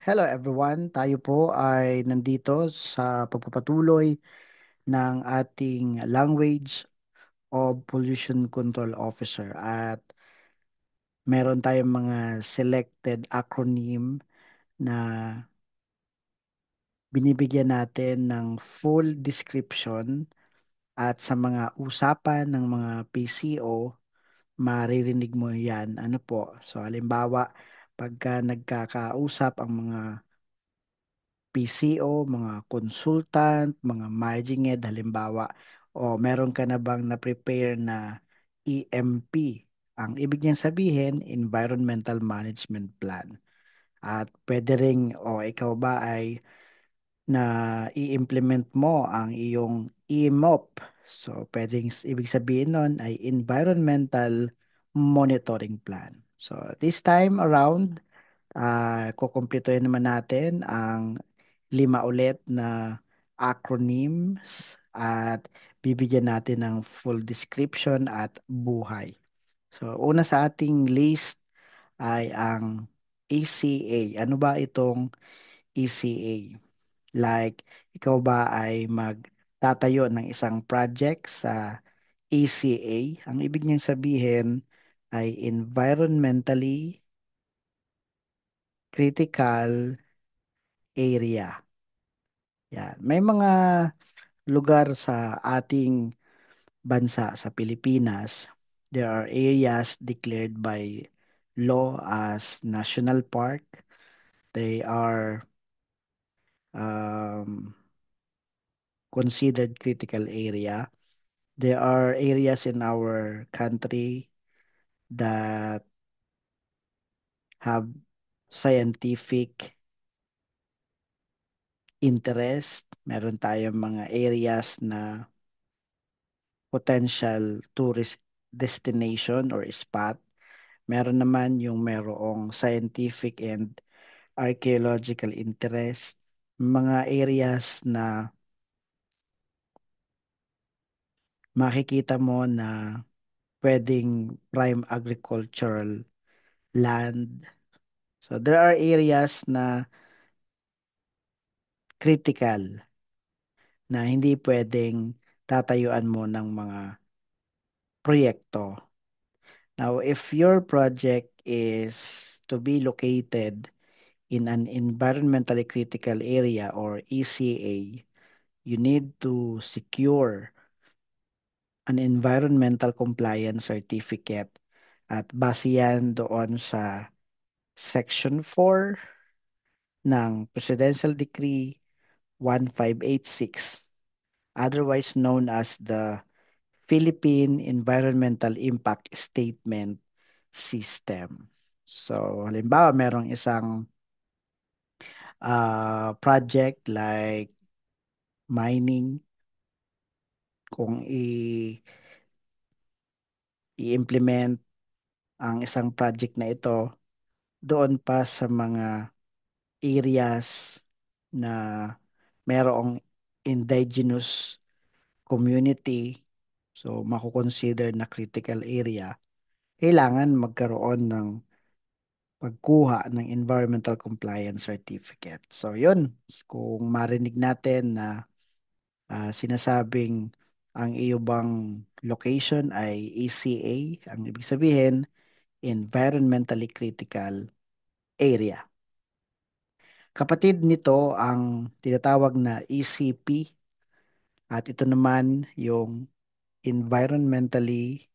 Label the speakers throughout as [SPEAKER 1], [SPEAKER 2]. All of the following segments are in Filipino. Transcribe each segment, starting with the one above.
[SPEAKER 1] Hello everyone, tayo po ay nandito sa pagpapatuloy ng ating Language of Pollution Control Officer at meron tayong mga selected acronym na binibigyan natin ng full description at sa mga usapan ng mga PCO, maririnig mo yan. Ano po? So halimbawa, pagka nagkakausap ang mga PCO, mga consultant, mga managing head, halimbawa, o meron ka na bang na-prepare na EMP? Ang ibig niyang sabihin, Environmental Management Plan. At pwede ring, o ikaw ba ay na i-implement mo ang iyong EMOP. So, pwedeng ibig sabihin nun ay Environmental Monitoring Plan. So, this time around, kukumpletuhin naman natin ang 5 ulit na acronyms at bibigyan natin ng full description at buhay. So, una sa ating list ay ang ECA. Ano ba itong ECA? Like, ikaw ba ay magtatayo ng isang project sa ECA? Ang ibig niyang sabihin ay environmentally critical area. Yan. May mga lugar sa ating bansa sa Pilipinas, there are areas declared by law as national park. They are um, considered critical area. There are areas in our country that have scientific interest. Meron tayong mga areas na potential tourist destination or spot. Meron naman yung merong scientific and archaeological interest, mga areas na makikita mo na pwedeng prime agricultural land. So there are areas na critical na hindi pwedeng tatayuan mo ng mga proyekto. Now, if your project is to be located in an environmentally critical area or ECA, you need to secure an environmental compliance certificate at base yan doon sa Section 4 ng Presidential Decree 1586, otherwise known as the Philippine Environmental Impact Statement System. So, halimbawa, merong isang project like mining, kung i-implement ang isang project na ito doon pa sa mga areas na merong indigenous community, so makukonsider na critical area, kailangan magkaroon ng pagkuha ng environmental compliance certificate. So yun, kung marinig natin na sinasabing ang iyo bang location ay ECA, ang ibig sabihin, environmentally critical area. Kapatid nito ang tinatawag na ECP at ito naman yung environmentally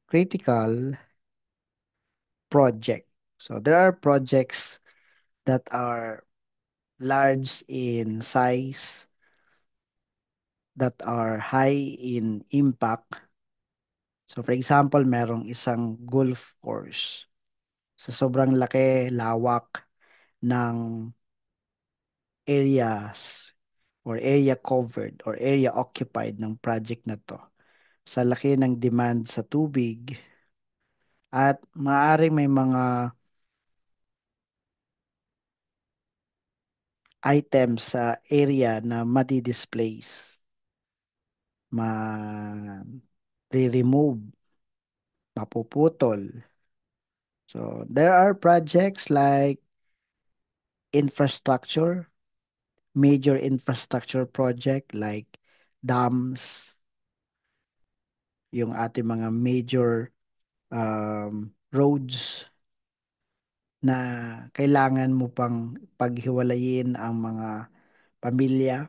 [SPEAKER 1] critical project. So there are projects that are large in size, that are high in impact. So for example, merong isang golf course. Sa sobrang laki, lawak ng areas or area covered or area occupied ng project na to. Sa laki ng demand sa tubig at maaaring may mga items sa area na madi-displace, ma-remove, mapuputol. So, there are projects like infrastructure, major infrastructure project like dams, yung ating mga major roads na kailangan mo pang paghiwalayin ang mga pamilya,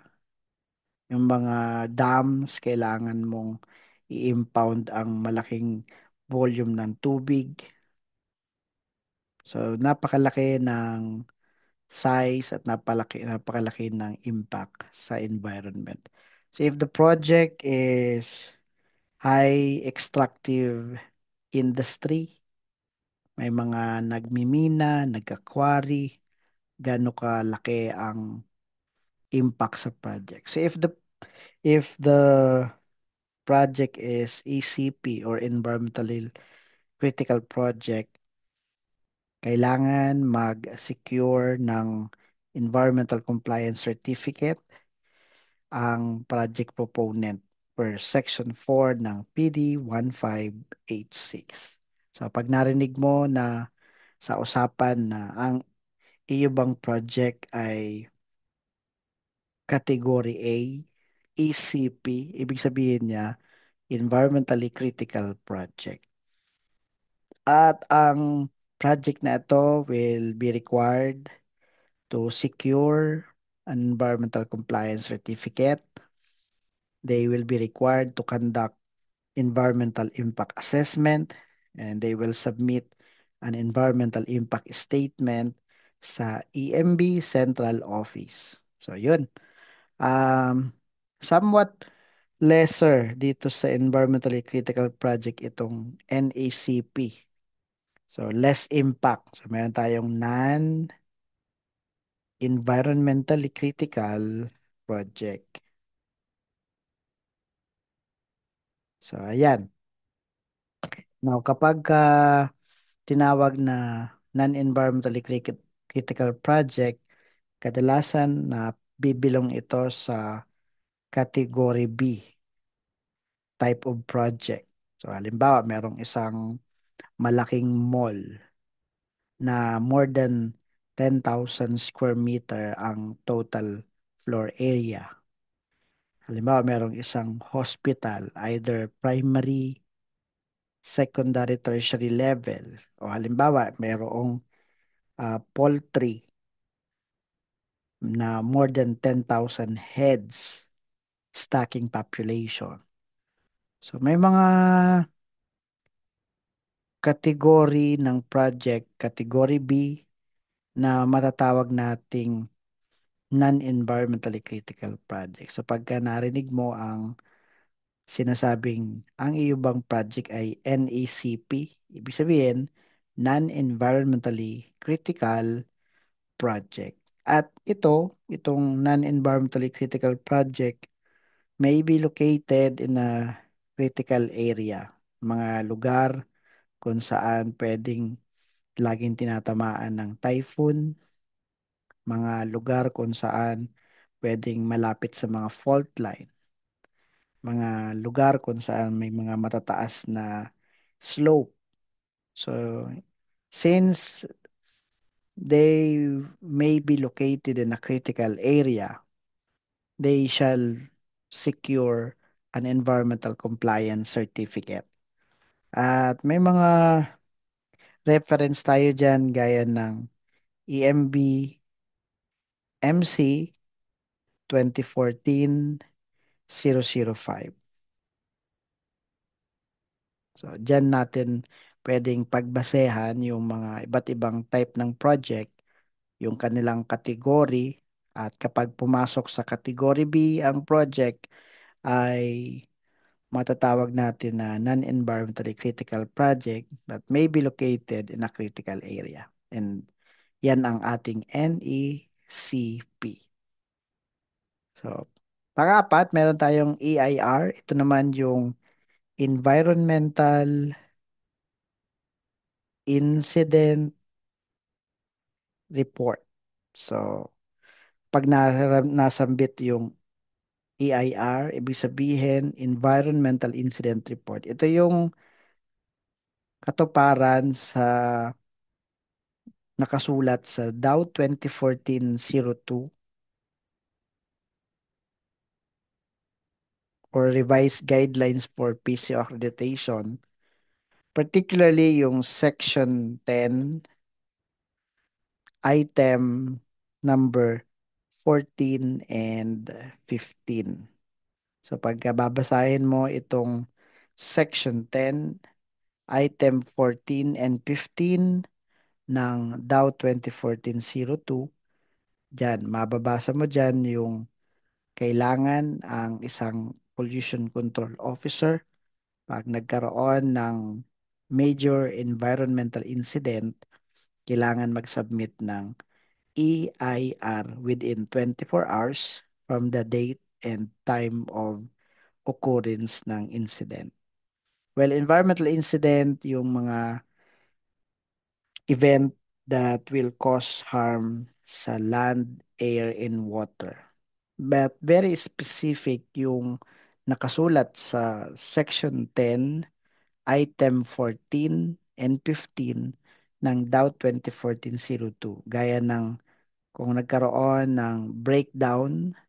[SPEAKER 1] yung mga dams, kailangan mong i-impound ang malaking volume ng tubig. So, napakalaki ng size at napakalaki ng impact sa environment. So, if the project is high extractive industry, may mga nagmimina, nagka-quarry, gaano kalaki ang impact sa project. So if the project is ECP or environmentally critical project, kailangan mag-secure ng environmental compliance certificate ang project proponent per Section 4 ng PD 1586. So pag narinig mo na sa usapan na ang iyo bang project ay Category A, ECP, ibig sabihin niya environmentally critical project. At ang project na ito will be required to secure an environmental compliance certificate. They will be required to conduct environmental impact assessment and they will submit an environmental impact statement sa EMB Central Office. So yun. Somewhat lesser dito sa environmentally critical project itong NACP. So less impact. So meron tayong non-environmentally critical project. So ayan. Now kapag tinawag na non-environmentally critical project, kadalasan na bibilong ito sa category B type of project. So halimbawa, merong isang malaking mall na more than 10,000 square meter ang total floor area. Halimbawa, merong isang hospital, either primary, secondary, tertiary level. O halimbawa, merong poultry na more than 10,000 heads stacking population. So may mga kategory ng project, category B, na matatawag nating non-environmentally critical project. So pagka narinig mo ang sinasabing ang iyo bang project ay NECP, ibig sabihin non-environmentally critical project. At itong non-environmentally critical project may be located in a critical area, mga lugar kung saan pwedeng laging tinatamaan ng typhoon, mga lugar kung saan pwedeng malapit sa mga fault line, mga lugar kung saan may mga matataas na slope. So, since they may be located in a critical area, they shall secure an environmental compliance certificate. At may mga reference tayo dyan gaya ng EMB MC 2014-005. So, dyan natin pwedeng pagbasehan yung mga iba't ibang type ng project, yung kanilang category, at kapag pumasok sa category B ang project, ay matatawag natin na non-environmentally critical project that may be located in a critical area. And yan ang ating NECP. So, pang-apat, meron tayong EIR. Ito naman yung Environmental Incident Report. So, pag nasambit yung EIR, ibig sabihin Environmental Incident Report. Ito yung katuparan sa nakasulat sa Dow 2014-02 or revised guidelines for PCO accreditation, particularly yung Section 10, item number 14 and 15. So pagka babasahin mo itong Section 10, item 14 and 15 ng Dow 2014-02, dyan, mababasa mo dyan yung kailangan ang isang pollution control officer pag nagkaroon ng major environmental incident, kailangan mag-submit ng EIR within 24 hours from the date and time of occurrence ng incident. Well, environmental incident, yung mga event that will cause harm sa land, air, and water. But very specific yung nakasulat sa Section 10, Item 14 and 15 ng Dow 2014-02. Gaya ng kung nagkaroon ng breakdown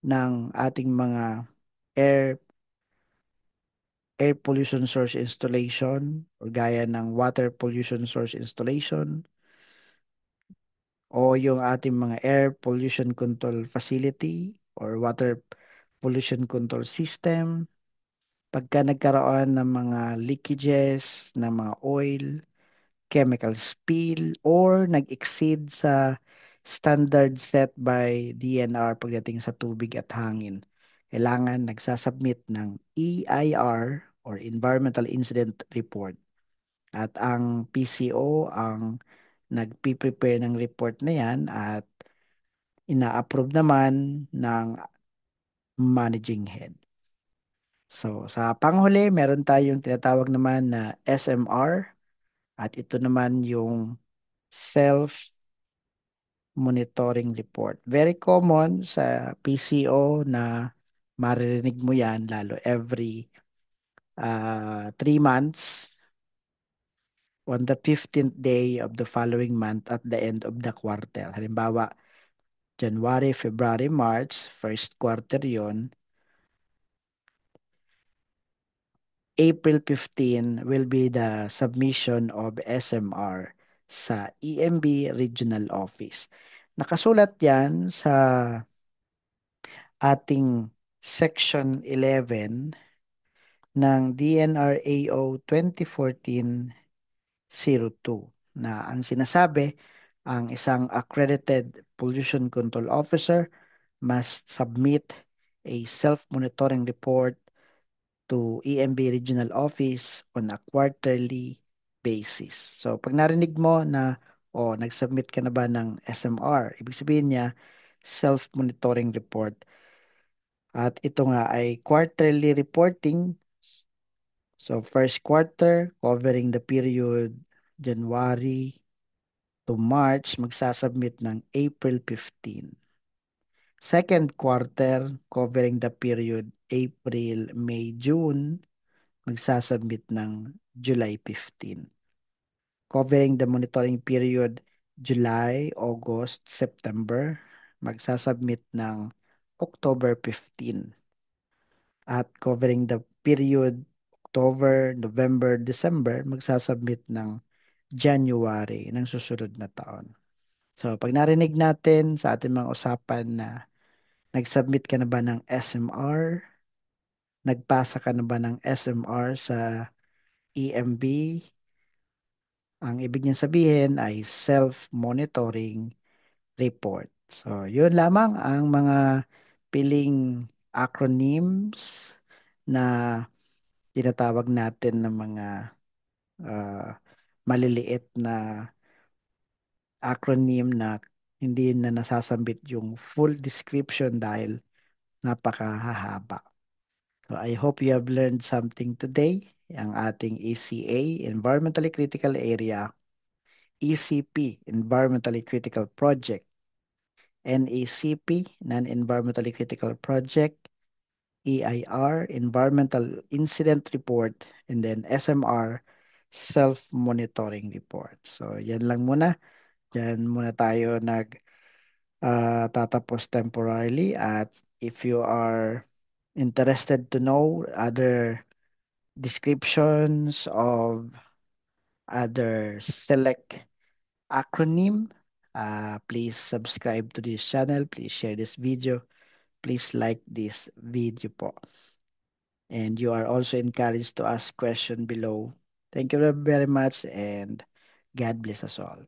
[SPEAKER 1] ng ating mga air air pollution source installation o gaya ng water pollution source installation o yung ating mga air pollution control facility or water pollution control system. Pagka nagkaroon ng mga leakages, ng mga oil, chemical spill, or nag-exceed sa standard set by DNR pagdating sa tubig at hangin, kailangan nagsasubmit ng EIR or Environmental Incident Report. At ang PCO ang nagpi-prepare ng report na yan at ina-approve naman ng managing head. So, sa panghuli, meron tayong tinatawag naman na SMR at ito naman yung self-monitoring report. Very common sa PCO na maririnig mo yan lalo every 3 months on the 15th day of the following month at the end of the quarter. Halimbawa, January, February, March, first quarter yon. April 15 will be the submission of SMR sa EMB Regional Office. Nakasulat yan sa ating Section 11 ng DNRAO 2014-02 na ang sinasabi, ang isang accredited pollution control officer must submit a self-monitoring report to EMB Regional Office on a quarterly basis. So, pag narinig mo na, nag-submit ka na ba ng SMR, ibig sabihin niya, self-monitoring report. At ito nga ay quarterly reporting. So, first quarter, covering the period January to March, magsasubmit ng April 15. Second quarter, covering the period April, May, June, magsasubmit ng July 15. Covering the monitoring period July, August, September, magsasubmit ng October 15. At covering the period October, November, December, magsasubmit ng January ng susunod na taon. So, pag narinig natin sa ating mga usapan na nag-submit ka na ba ng SMR, nagpasa ka na ba ng SMR sa EMB, ang ibig niyan sabihin ay self-monitoring report. So, yun lamang ang mga piling acronyms na tinatawag natin ng mga ah, maliliit na acronym na hindi na nasasambit yung full description dahil napakahahaba. So I hope you have learned something today. Ang ating ECA, Environmentally Critical Area, ECP, Environmentally Critical Project, NECP, Non-Environmentally Critical Project, EIR, Environmental Incident Report, and then SMR, Self-Monitoring Report. So, yan lang muna. Diyan muna tayo tatapos temporarily, at if you are interested to know other descriptions of other select acronym, please subscribe to this channel, please share this video, please like this video po. And you are also encouraged to ask question below. Thank you very much, and God bless us all.